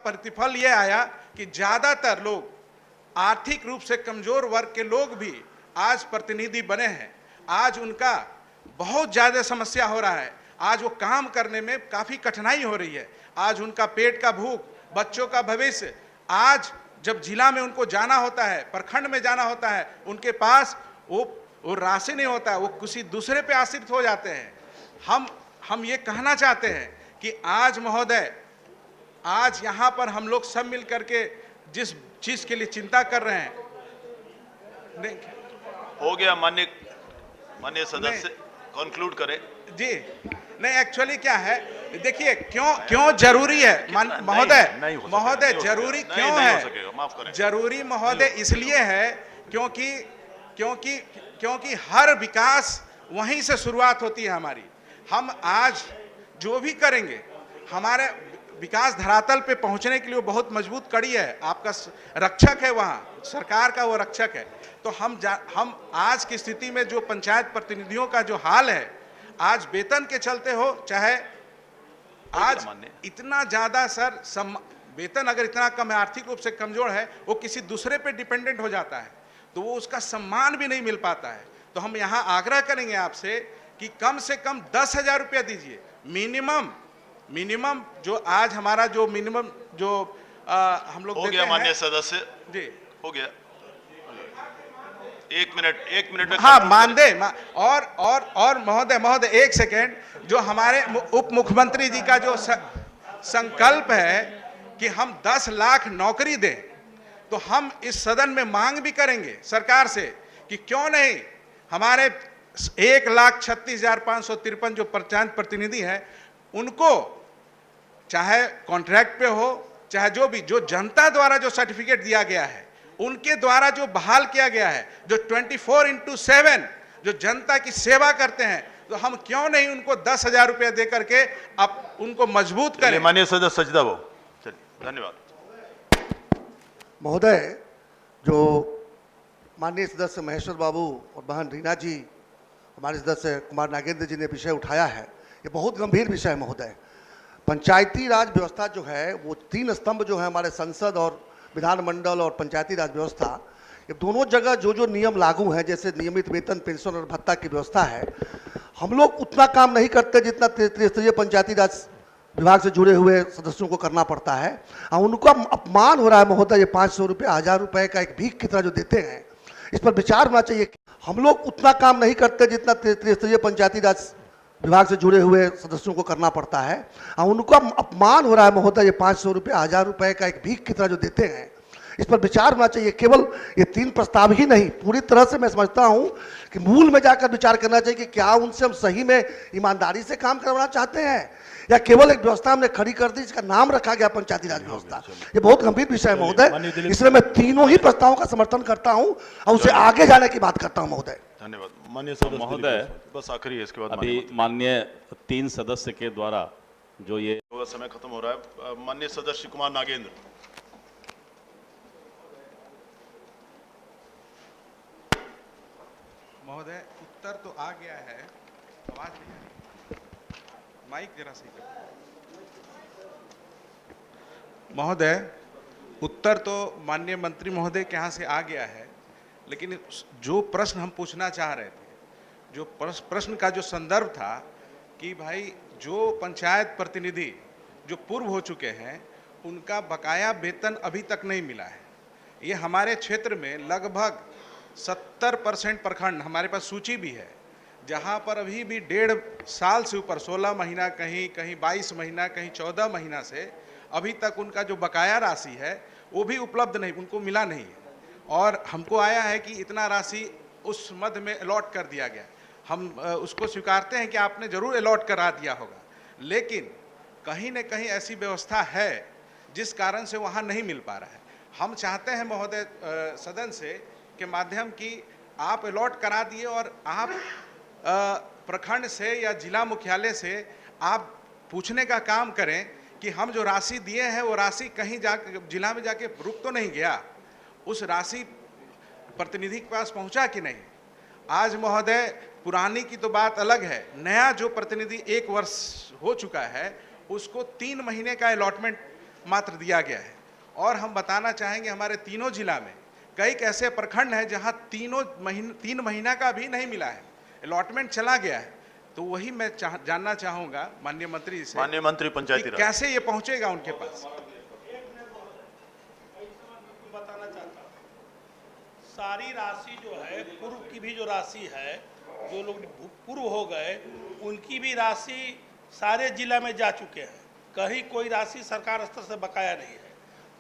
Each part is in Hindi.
प्रतिफल ये आया कि ज्यादातर लोग आर्थिक रूप से कमजोर वर्ग के लोग भी आज प्रतिनिधि बने हैं। आज उनका बहुत ज्यादा समस्या हो रहा है, आज वो काम करने में काफी कठिनाई हो रही है, आज उनका पेट का भूख, बच्चों का भविष्य, आज जब जिला में उनको जाना होता है, प्रखंड में जाना होता है, उनके पास वो राशि नहीं होता है, वो किसी दूसरे पे आश्रित हो जाते हैं। हम ये कहना चाहते हैं कि आज महोदय, आज यहाँ पर हम लोग सब मिल करके जिस चीज के लिए चिंता कर रहे हैं, नहीं हो गया। माननीय सदस्य कंक्लूड करें जी। नहीं, एक्चुअली क्या है, देखिए क्यों जरूरी है महोदय जरूरी क्यों है, माफ करें। जरूरी महोदय इसलिए है क्योंकि हर विकास वहीं से शुरुआत होती है हमारी। हम आज जो भी करेंगे, हमारे विकास धरातल पे पहुंचने के लिए बहुत मजबूत कड़ी है, आपका रक्षक है, वहाँ सरकार का वो रक्षक है। तो हम आज की स्थिति में जो पंचायत प्रतिनिधियों का जो हाल है, आज वेतन के चलते हो, चाहे आज इतना ज्यादा सर वेतन अगर इतना कम है, आर्थिक रूप से कमजोर है, वो किसी दूसरे पे डिपेंडेंट हो जाता है, तो वो उसका सम्मान भी नहीं मिल पाता है। तो हम यहाँ आग्रह करेंगे आपसे कि कम से कम 10,000 रुपया दीजिए मिनिमम जो आज हमारा जो मिनिमम जो हम लोग हो गया। माननीय सदस्य जी, हो गया। एक मिनट हाँ मान दे। और महोदय एक सेकेंड, जो हमारे उप मुख्यमंत्री जी का जो संकल्प है कि हम 10 लाख नौकरी दें, तो हम इस सदन में मांग भी करेंगे सरकार से कि क्यों नहीं हमारे 1,36,553 जो पंचायत प्रतिनिधि हैं, उनको चाहे कॉन्ट्रैक्ट पे हो, चाहे जो जनता द्वारा जो सर्टिफिकेट दिया गया है, उनके द्वारा जो बहाल किया गया है, जो 24/7 जो जनता की सेवा करते हैं, तो हम क्यों नहीं उनको 10,000 रुपया दे करके अब उनको मजबूत करें। माननीय सदस्य सजदा बाबू, चलिए धन्यवाद। महोदय, जो माननीय सदस्य महेश्वर बाबू और बहन रीना जी, हमारे सदस्य कुमार नागेंद्र जी ने विषय उठाया है, ये बहुत गंभीर विषय है महोदय। पंचायती राज व्यवस्था जो है, वो 3 स्तंभ जो है हमारे संसद और विधानमंडल और पंचायती राज व्यवस्था, ये दोनों जगह जो नियम लागू हैं, जैसे नियमित वेतन, पेंशन और भत्ता की व्यवस्था है, हम लोग उतना काम नहीं करते जितना त्रिस्तरीय पंचायती राज विभाग से जुड़े हुए सदस्यों को करना पड़ता है। और उनको अपमान हो रहा है महोदय, ये 500 रुपये, 1000 रुपये का एक भीख की तरह जो देते हैं, इस पर विचार होना चाहिए। हम लोग उतना काम नहीं करते जितना त्रिस्तरीय पंचायती राज विभाग से जुड़े हुए सदस्यों को करना पड़ता है। और उनको अपमान हो रहा है महोदय, ये 500 रुपये, 1000 रुपये का एक भीख की तरह जो देते हैं, इस पर विचार होना चाहिए। केवल ये 3 प्रस्ताव ही नहीं, पूरी तरह से मैं समझता हूं कि मूल में जाकर विचार करना चाहिए कि क्या उनसे हम सही में ईमानदारी से काम करवाना चाहते हैं, या केवल एक व्यवस्था हमने खड़ी कर दी जिसका नाम रखा गया पंचायती राज व्यवस्था। ये बहुत गंभीर विषय है महोदय, इसलिए मैं तीनों ही प्रस्तावों का समर्थन करता हूं और उसे आगे जाने की बात करता हूं महोदय। धन्यवाद। माननीय सदस्य महोदय, बस आखिरी है, इसके बाद अभी माननीय 3 सदस्य के द्वारा जो ये समय खत्म हो रहा है। माननीय सदस्य कुमार नागेंद्र। महोदय, उत्तर तो आ गया है, आवाज नहीं आ रही, माइक जरा सही कर। महोदय, उत्तर तो माननीय मंत्री महोदय के यहाँ से आ गया है, लेकिन जो प्रश्न हम पूछना चाह रहे थे, जो प्रश्न का जो संदर्भ था कि भाई जो पंचायत प्रतिनिधि जो पूर्व हो चुके हैं, उनका बकाया वेतन अभी तक नहीं मिला है। ये हमारे क्षेत्र में लगभग 70% प्रखंड, हमारे पास सूची भी है, जहाँ पर अभी भी 1.5 साल से ऊपर, 16 महीना, कहीं 22 महीना, कहीं 14 महीना से अभी तक उनका जो बकाया राशि है वो भी उपलब्ध नहीं, उनको मिला नहीं है। और हमको आया है कि इतना राशि उस मद में अलॉट कर दिया गया। हम उसको स्वीकारते हैं कि आपने जरूर अलॉट करा दिया होगा, लेकिन कहीं न कहीं ऐसी व्यवस्था है जिस कारण से वहाँ नहीं मिल पा रहा है। हम चाहते हैं महोदय सदन से के माध्यम कि आप अलॉट करा दिए और आप प्रखंड से या जिला मुख्यालय से आप पूछने का काम करें कि हम जो राशि दिए हैं वो राशि कहीं जाकर जिला में जाके रुक तो नहीं गया, उस राशि प्रतिनिधि के पास पहुंचा कि नहीं। आज महोदय पुरानी की तो बात अलग है, नया जो प्रतिनिधि 1 वर्ष हो चुका है उसको 3 महीने का अलॉटमेंट मात्र दिया गया है। और हम बताना चाहेंगे हमारे तीनों जिला में कई ऐसे प्रखंड हैं जहां 3 महीना का भी नहीं मिला है, अलॉटमेंट चला गया है। तो वही मैं जानना चाहूंगा माननीय मंत्री से, माननीय मंत्री पंचायती कि राज, कैसे ये पहुंचेगा उनके पास। बताना चाहता हूँ, सारी राशि जो है, पूर्व की भी जो राशि है, जो लोग पूर्व हो गए उनकी भी राशि सारे जिला में जा चुके हैं। कहीं कोई राशि सरकार स्तर से बकाया नहीं है।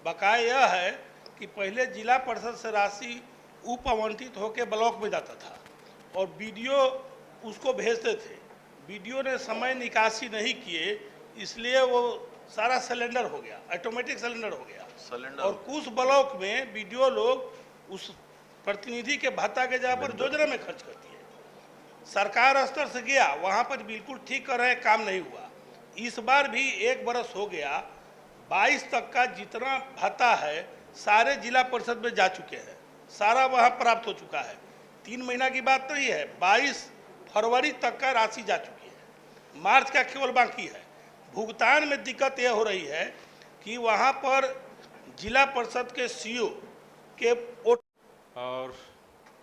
बकाया यह है कि पहले जिला परिषद से राशि उप आवंटित होकर ब्लॉक में जाता था और बीडीओ उसको भेजते थे। बीडीओ ने समय निकासी नहीं किए, इसलिए वो सारा सिलेंडर हो गया, ऑटोमेटिक सिलेंडर हो गया। सिलेंडर और कुछ ब्लॉक में बीडीओ लोग उस प्रतिनिधि के भत्ता के जगह पर योजना में खर्च करती है। सरकार स्तर से गया, वहाँ पर बिल्कुल ठीक कर रहे, काम नहीं हुआ। इस बार भी 1 बरस हो गया, 22 तक का जितना भत्ता है सारे जिला परिषद में जा चुके हैं, सारा वहाँ प्राप्त हो चुका है। 3 महीना की बात नहीं है, 22 फरवरी तक का राशि जा चुकी है, मार्च का केवल बाकी है। भुगतान में दिक्कत यह हो रही है कि वहाँ पर जिला परिषद के सीईओ के और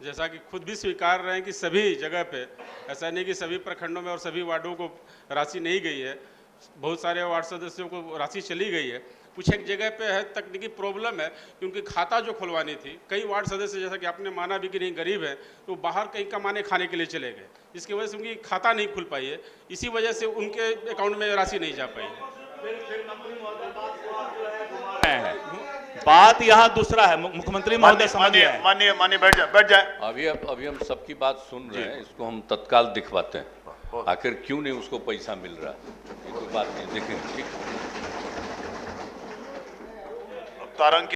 जैसा कि खुद भी स्वीकार रहे हैं कि सभी जगह पे, ऐसा नहीं कि सभी प्रखंडों में और सभी वार्डों को राशि नहीं गई है, बहुत सारे वार्ड सदस्यों को राशि चली गई है। कुछ एक जगह पे है तकनीकी प्रॉब्लम है कि उनकी खाता जो खुलवानी थी, कई वार्ड सदस्य जैसा कि आपने माना भी कि नहीं गरीब है, तो बाहर कहीं कमाने खाने के लिए चले गए, जिसकी वजह से उनकी खाता नहीं खुल पाई है, इसी वजह से उनके अकाउंट में राशि नहीं जा पाई है। बात यहाँ दूसरा है, मुख्यमंत्री महोदय समझिए। माननीय बैठ जाए। अभी हम सबकी बात सुन रहे हैं, इसको हम तत्काल दिखवाते हैं, आखिर क्यों नहीं उसको पैसा मिल रहा, ये कोई बात नहीं, देखेंगे। ठीक, तारंग